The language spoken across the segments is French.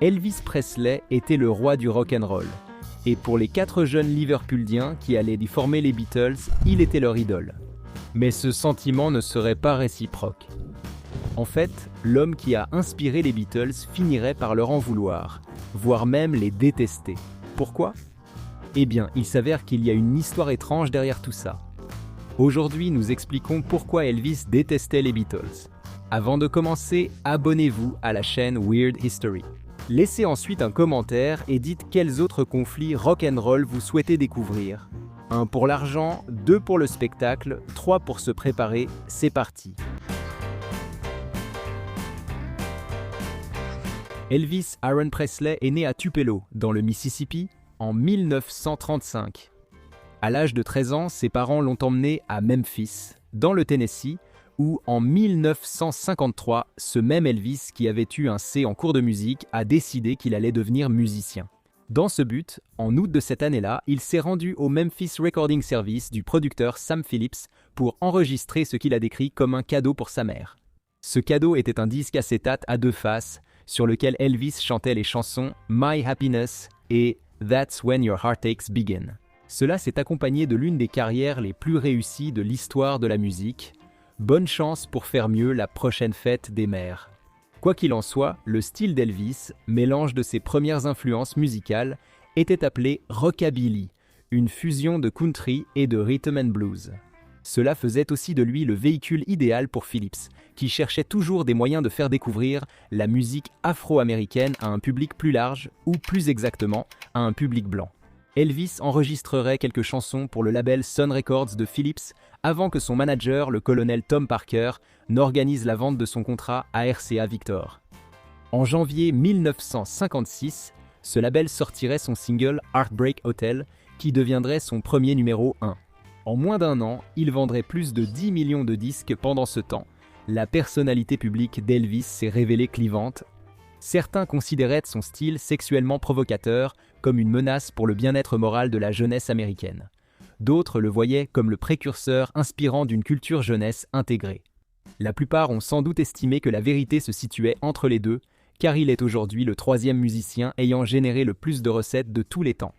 Elvis Presley était le roi du rock'n'roll. Et pour les 4 jeunes Liverpooliens qui allaient y former les Beatles, il était leur idole. Mais ce sentiment ne serait pas réciproque. En fait, l'homme qui a inspiré les Beatles finirait par leur en vouloir, voire même les détester. Pourquoi ? Eh bien, il s'avère qu'il y a une histoire étrange derrière tout ça. Aujourd'hui, nous expliquons pourquoi Elvis détestait les Beatles. Avant de commencer, abonnez-vous à la chaîne Weird History. Laissez ensuite un commentaire et dites quels autres conflits rock'n'roll vous souhaitez découvrir. 1 pour l'argent, 2 pour le spectacle, 3 pour se préparer, c'est parti. Elvis Aaron Presley est né à Tupelo, dans le Mississippi, en 1935. À l'âge de 13 ans, ses parents l'ont emmené à Memphis, dans le Tennessee, où en 1953, ce même Elvis qui avait eu un C en cours de musique a décidé qu'il allait devenir musicien. Dans ce but, en août de cette année-là, il s'est rendu au Memphis Recording Service du producteur Sam Phillips pour enregistrer ce qu'il a décrit comme un cadeau pour sa mère. Ce cadeau était un disque acétate à 2 faces, sur lequel Elvis chantait les chansons My Happiness et That's When Your Heartaches Begin. Cela s'est accompagné de l'une des carrières les plus réussies de l'histoire de la musique. Bonne chance pour faire mieux la prochaine fête des mères. Quoi qu'il en soit, le style d'Elvis, mélange de ses premières influences musicales, était appelé rockabilly, une fusion de country et de rhythm and blues. Cela faisait aussi de lui le véhicule idéal pour Phillips, qui cherchait toujours des moyens de faire découvrir la musique afro-américaine à un public plus large, ou plus exactement, à un public blanc. Elvis enregistrerait quelques chansons pour le label Sun Records de Phillips avant que son manager, le colonel Tom Parker, n'organise la vente de son contrat à RCA Victor. En janvier 1956, ce label sortirait son single Heartbreak Hotel, qui deviendrait son premier numéro 1. En moins d'1 an, il vendrait plus de 10 millions de disques pendant ce temps. La personnalité publique d'Elvis s'est révélée clivante. Certains considéraient son style sexuellement provocateur comme une menace pour le bien-être moral de la jeunesse américaine. D'autres le voyaient comme le précurseur inspirant d'une culture jeunesse intégrée. La plupart ont sans doute estimé que la vérité se situait entre les deux, car il est aujourd'hui le 3e musicien ayant généré le plus de recettes de tous les temps.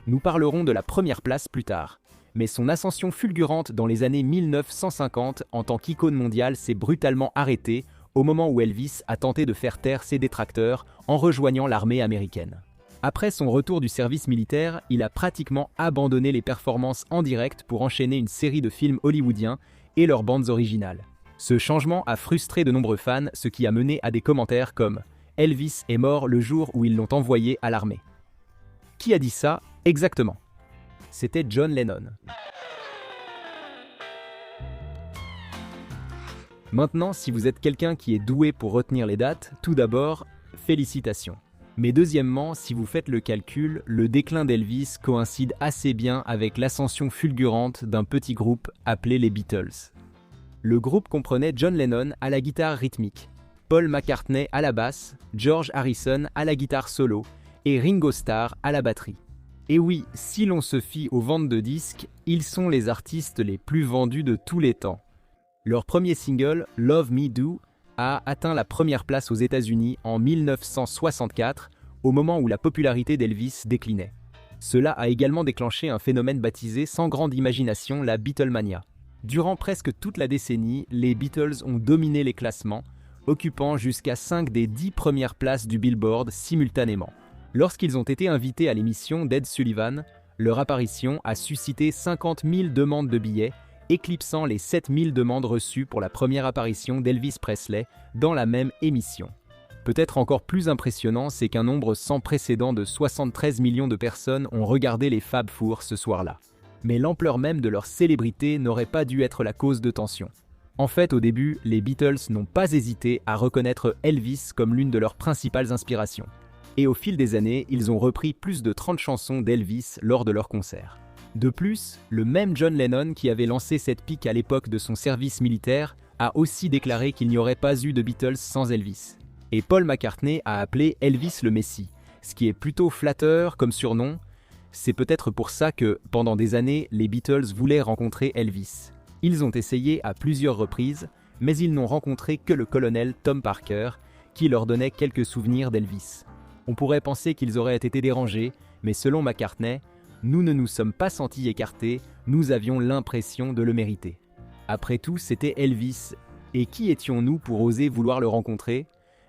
Nous parlerons de la première place plus tard, mais son ascension fulgurante dans les années 1950 en tant qu'icône mondiale s'est brutalement arrêtée au moment où Elvis a tenté de faire taire ses détracteurs en rejoignant l'armée américaine. Après son retour du service militaire, il a pratiquement abandonné les performances en direct pour enchaîner une série de films hollywoodiens et leurs bandes originales. Ce changement a frustré de nombreux fans, ce qui a mené à des commentaires comme « Elvis est mort le jour où ils l'ont envoyé à l'armée ». Qui a dit ça exactement ? C'était John Lennon. Maintenant, si vous êtes quelqu'un qui est doué pour retenir les dates, tout d'abord, félicitations. Mais deuxièmement, si vous faites le calcul, le déclin d'Elvis coïncide assez bien avec l'ascension fulgurante d'un petit groupe appelé les Beatles. Le groupe comprenait John Lennon à la guitare rythmique, Paul McCartney à la basse, George Harrison à la guitare solo et Ringo Starr à la batterie. Et oui, si l'on se fie aux ventes de disques, ils sont les artistes les plus vendus de tous les temps. Leur premier single, Love Me Do, a atteint la première place aux États-Unis en 1964, au moment où la popularité d'Elvis déclinait. Cela a également déclenché un phénomène baptisé sans grande imagination la Beatlemania. Durant presque toute la décennie, les Beatles ont dominé les classements, occupant jusqu'à 5 des 10 premières places du Billboard simultanément. Lorsqu'ils ont été invités à l'émission d'Ed Sullivan, leur apparition a suscité 50 000 demandes de billets, éclipsant les 7 000 demandes reçues pour la première apparition d'Elvis Presley dans la même émission. Peut-être encore plus impressionnant, c'est qu'un nombre sans précédent de 73 millions de personnes ont regardé les Fab Four ce soir-là. Mais l'ampleur même de leur célébrité n'aurait pas dû être la cause de tension. En fait, au début, les Beatles n'ont pas hésité à reconnaître Elvis comme l'une de leurs principales inspirations. Et au fil des années, ils ont repris plus de 30 chansons d'Elvis lors de leurs concerts. De plus, le même John Lennon qui avait lancé cette pique à l'époque de son service militaire a aussi déclaré qu'il n'y aurait pas eu de Beatles sans Elvis. Et Paul McCartney a appelé Elvis le Messie, ce qui est plutôt flatteur comme surnom. C'est peut-être pour ça que, pendant des années, les Beatles voulaient rencontrer Elvis. Ils ont essayé à plusieurs reprises, mais ils n'ont rencontré que le colonel Tom Parker, qui leur donnait quelques souvenirs d'Elvis. On pourrait penser qu'ils auraient été dérangés, mais selon McCartney, nous ne nous sommes pas sentis écartés, nous avions l'impression de le mériter. Après tout, c'était Elvis, et qui étions-nous pour oser vouloir le rencontrer?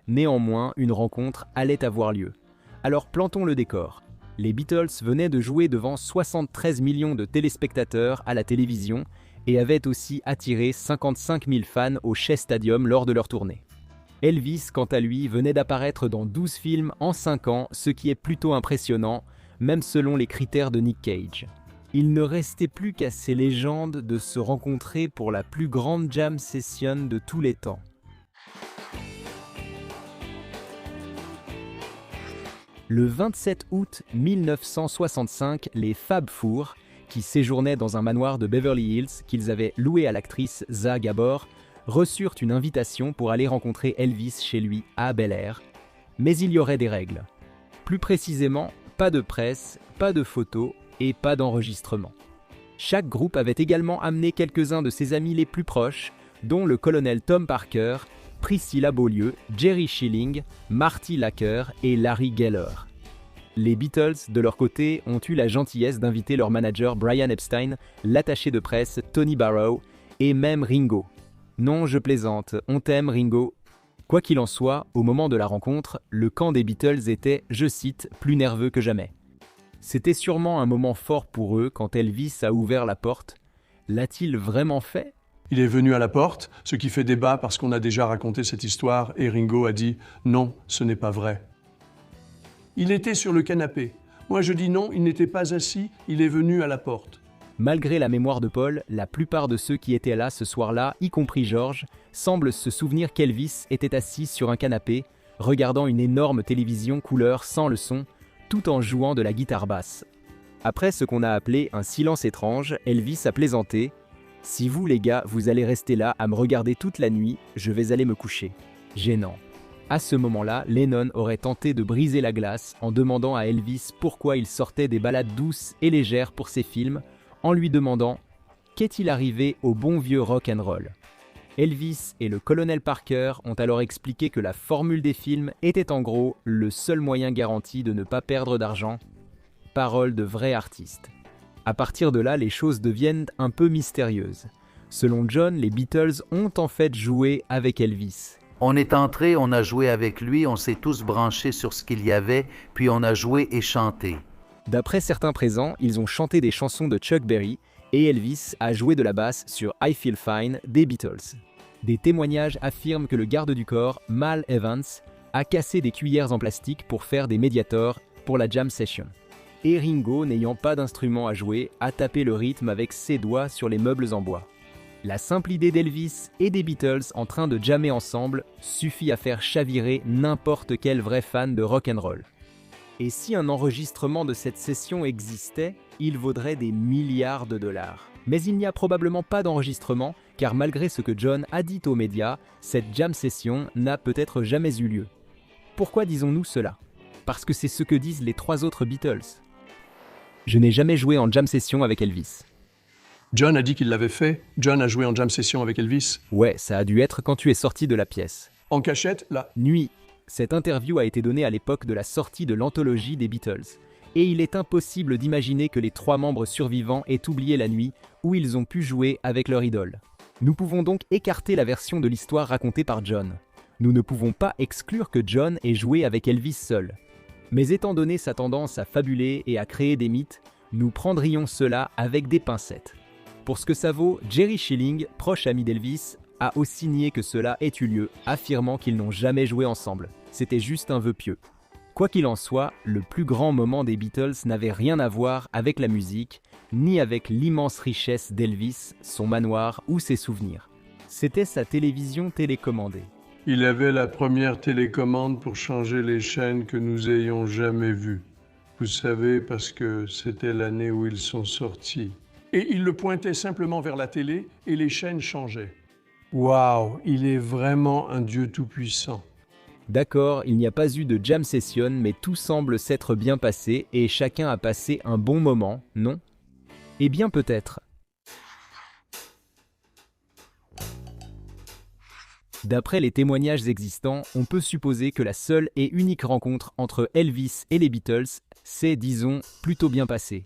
Néanmoins, une rencontre allait avoir lieu. Alors plantons le décor. Les Beatles venaient de jouer devant 73 millions de téléspectateurs à la télévision et avaient aussi attiré 55 000 fans au Shea Stadium lors de leur tournée. Elvis, quant à lui, venait d'apparaître dans 12 films en 5 ans, ce qui est plutôt impressionnant, même selon les critères de Nick Cage. Il ne restait plus qu'à ces légendes de se rencontrer pour la plus grande jam session de tous les temps. Le 27 août 1965, les Fab Four, qui séjournaient dans un manoir de Beverly Hills qu'ils avaient loué à l'actrice Zsa Gabor, reçurent une invitation pour aller rencontrer Elvis chez lui à Bel Air. Mais il y aurait des règles. Plus précisément, pas de presse, pas de photos et pas d'enregistrement. Chaque groupe avait également amené quelques-uns de ses amis les plus proches, dont le colonel Tom Parker, Priscilla Beaulieu, Jerry Schilling, Marty Lacker et Larry Geller. Les Beatles, de leur côté, ont eu la gentillesse d'inviter leur manager Brian Epstein, l'attaché de presse Tony Barrow et même Ringo. Non, je plaisante, on t'aime Ringo. Quoi qu'il en soit, au moment de la rencontre, le camp des Beatles était, je cite, plus nerveux que jamais. C'était sûrement un moment fort pour eux quand Elvis a ouvert la porte. L'a-t-il vraiment fait ? Il est venu à la porte, ce qui fait débat parce qu'on a déjà raconté cette histoire et Ringo a dit « Non, ce n'est pas vrai ». Il était sur le canapé. Moi je dis non, il n'était pas assis, il est venu à la porte. Malgré la mémoire de Paul, la plupart de ceux qui étaient là ce soir-là, y compris George, semblent se souvenir qu'Elvis était assis sur un canapé, regardant une énorme télévision couleur sans le son, tout en jouant de la guitare basse. Après ce qu'on a appelé un silence étrange, Elvis a plaisanté « Si vous les gars, vous allez rester là à me regarder toute la nuit, je vais aller me coucher. » Gênant. À ce moment-là, Lennon aurait tenté de briser la glace en demandant à Elvis pourquoi il sortait des ballades douces et légères pour ses films, en lui demandant « Qu'est-il arrivé au bon vieux rock'n'roll ?» Elvis et le colonel Parker ont alors expliqué que la formule des films était en gros le seul moyen garanti de ne pas perdre d'argent. Parole de vrai artiste. À partir de là, les choses deviennent un peu mystérieuses. Selon John, les Beatles ont en fait joué avec Elvis. On est entré, on a joué avec lui, on s'est tous branchés sur ce qu'il y avait, puis on a joué et chanté. D'après certains présents, ils ont chanté des chansons de Chuck Berry et Elvis a joué de la basse sur I Feel Fine des Beatles. Des témoignages affirment que le garde du corps, Mal Evans, a cassé des cuillères en plastique pour faire des médiators pour la jam session. Et Ringo, n'ayant pas d'instrument à jouer, a tapé le rythme avec ses doigts sur les meubles en bois. La simple idée d'Elvis et des Beatles en train de jammer ensemble suffit à faire chavirer n'importe quel vrai fan de rock'n'roll. Et si un enregistrement de cette session existait, il vaudrait des milliards de dollars. Mais il n'y a probablement pas d'enregistrement, car malgré ce que John a dit aux médias, cette jam session n'a peut-être jamais eu lieu. Pourquoi disons-nous cela ? Parce que c'est ce que disent les 3 autres Beatles. Je n'ai jamais joué en jam session avec Elvis. John a dit qu'il l'avait fait. John a joué en jam session avec Elvis. Ouais, ça a dû être quand tu es sorti de la pièce. En cachette, là. Nuit. Cette interview a été donnée à l'époque de la sortie de l'anthologie des Beatles. Et il est impossible d'imaginer que les 3 membres survivants aient oublié la nuit où ils ont pu jouer avec leur idole. Nous pouvons donc écarter la version de l'histoire racontée par John. Nous ne pouvons pas exclure que John ait joué avec Elvis seul. Mais étant donné sa tendance à fabuler et à créer des mythes, nous prendrions cela avec des pincettes. Pour ce que ça vaut, Jerry Schilling, proche ami d'Elvis, a aussi nié que cela ait eu lieu, affirmant qu'ils n'ont jamais joué ensemble. C'était juste un vœu pieux. Quoi qu'il en soit, le plus grand moment des Beatles n'avait rien à voir avec la musique, ni avec l'immense richesse d'Elvis, son manoir ou ses souvenirs. C'était sa télévision télécommandée. Il avait la première télécommande pour changer les chaînes que nous ayons jamais vues. Vous savez, parce que c'était l'année où ils sont sortis. Et il le pointait simplement vers la télé et les chaînes changeaient. Waouh, il est vraiment un Dieu tout-puissant. D'accord, il n'y a pas eu de jam session, mais tout semble s'être bien passé et chacun a passé un bon moment, non ? Eh bien peut-être. D'après les témoignages existants, on peut supposer que la seule et unique rencontre entre Elvis et les Beatles s'est, disons, plutôt bien passée.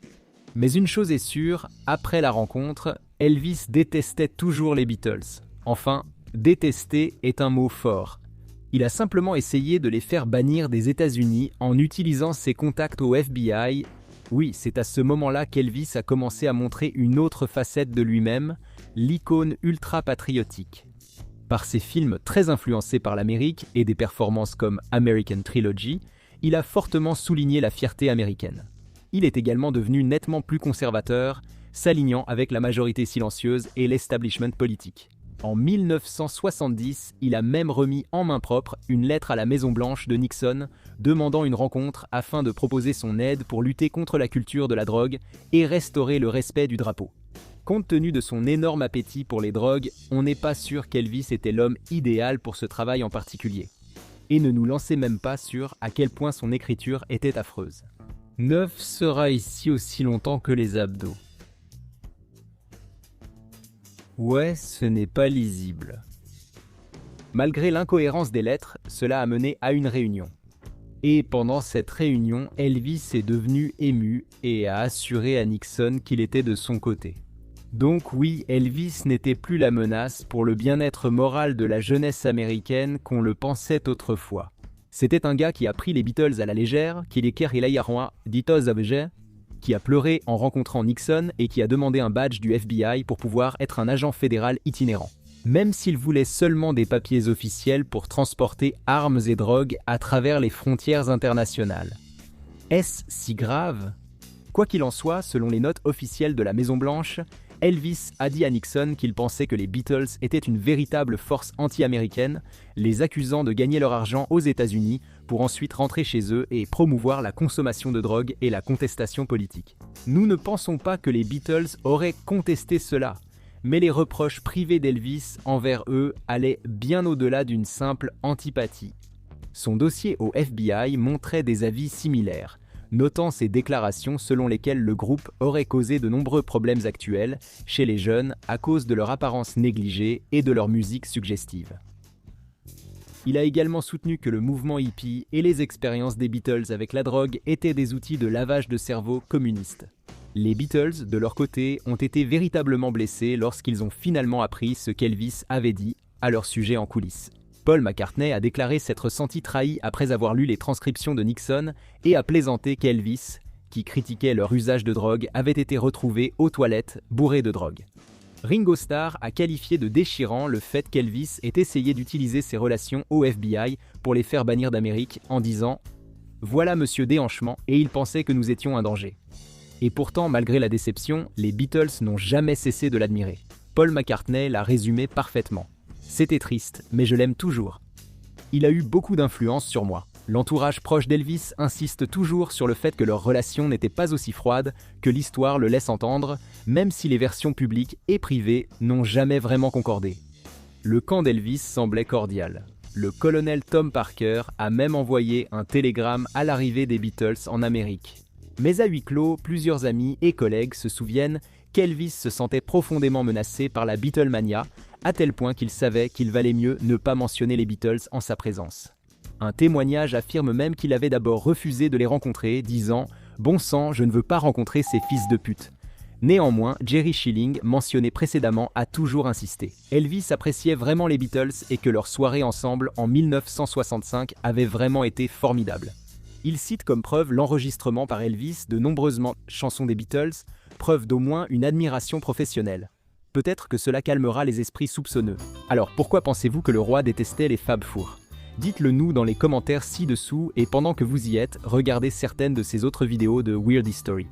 Mais une chose est sûre, après la rencontre, Elvis détestait toujours les Beatles. Enfin, détester est un mot fort. Il a simplement essayé de les faire bannir des États-Unis en utilisant ses contacts au FBI. Oui, c'est à ce moment-là qu'Elvis a commencé à montrer une autre facette de lui-même, l'icône ultra-patriotique. Par ses films très influencés par l'Amérique et des performances comme American Trilogy, il a fortement souligné la fierté américaine. Il est également devenu nettement plus conservateur, s'alignant avec la majorité silencieuse et l'establishment politique. En 1970, il a même remis en main propre une lettre à la Maison-Blanche de Nixon demandant une rencontre afin de proposer son aide pour lutter contre la culture de la drogue et restaurer le respect du drapeau. Compte tenu de son énorme appétit pour les drogues, on n'est pas sûr qu'Elvis était l'homme idéal pour ce travail en particulier. Et ne nous lancez même pas sur à quel point son écriture était affreuse. Neuf sera ici aussi longtemps que les abdos. Ouais, ce n'est pas lisible. Malgré l'incohérence des lettres, cela a mené à une réunion. Et pendant cette réunion, Elvis est devenu ému et a assuré à Nixon qu'il était de son côté. Donc oui, Elvis n'était plus la menace pour le bien-être moral de la jeunesse américaine qu'on le pensait autrefois. C'était un gars qui a pris les Beatles à la légère, qui les qui a pleuré en rencontrant Nixon et qui a demandé un badge du FBI pour pouvoir être un agent fédéral itinérant. Même s'il voulait seulement des papiers officiels pour transporter armes et drogues à travers les frontières internationales. Est-ce si grave ? Quoi qu'il en soit, selon les notes officielles de la Maison-Blanche, Elvis a dit à Nixon qu'il pensait que les Beatles étaient une véritable force anti-américaine, les accusant de gagner leur argent aux États-Unis pour ensuite rentrer chez eux et promouvoir la consommation de drogue et la contestation politique. Nous ne pensons pas que les Beatles auraient contesté cela, mais les reproches privés d'Elvis envers eux allaient bien au-delà d'une simple antipathie. Son dossier au FBI montrait des avis similaires, notant ses déclarations selon lesquelles le groupe aurait causé de nombreux problèmes actuels chez les jeunes à cause de leur apparence négligée et de leur musique suggestive. Il a également soutenu que le mouvement hippie et les expériences des Beatles avec la drogue étaient des outils de lavage de cerveau communiste. Les Beatles, de leur côté, ont été véritablement blessés lorsqu'ils ont finalement appris ce qu'Elvis avait dit à leur sujet en coulisses. Paul McCartney a déclaré s'être senti trahi après avoir lu les transcriptions de Nixon et a plaisanté qu'Elvis, qui critiquait leur usage de drogue, avait été retrouvé aux toilettes bourré de drogue. Ringo Starr a qualifié de déchirant le fait qu'Elvis ait essayé d'utiliser ses relations au FBI pour les faire bannir d'Amérique en disant « Voilà Monsieur Déhanchement et il pensait que nous étions un danger ». Et pourtant, malgré la déception, les Beatles n'ont jamais cessé de l'admirer. Paul McCartney l'a résumé parfaitement. C'était triste, mais je l'aime toujours. Il a eu beaucoup d'influence sur moi. L'entourage proche d'Elvis insiste toujours sur le fait que leur relation n'était pas aussi froide que l'histoire le laisse entendre, même si les versions publiques et privées n'ont jamais vraiment concordé. Le camp d'Elvis semblait cordial. Le colonel Tom Parker a même envoyé un télégramme à l'arrivée des Beatles en Amérique. Mais à huis clos, plusieurs amis et collègues se souviennent qu'Elvis se sentait profondément menacé par la Beatlemania, à tel point qu'il savait qu'il valait mieux ne pas mentionner les Beatles en sa présence. Un témoignage affirme même qu'il avait d'abord refusé de les rencontrer, disant « Bon sang, je ne veux pas rencontrer ces fils de pute ». Néanmoins, Jerry Schilling, mentionné précédemment, a toujours insisté. Elvis appréciait vraiment les Beatles et que leur soirée ensemble en 1965 avait vraiment été formidable. Il cite comme preuve l'enregistrement par Elvis de nombreuses chansons des Beatles, preuve d'au moins une admiration professionnelle. Peut-être que cela calmera les esprits soupçonneux. Alors pourquoi pensez-vous que le roi détestait les Fab Four ? Dites-le nous dans les commentaires ci-dessous et pendant que vous y êtes, regardez certaines de ces autres vidéos de Weird History.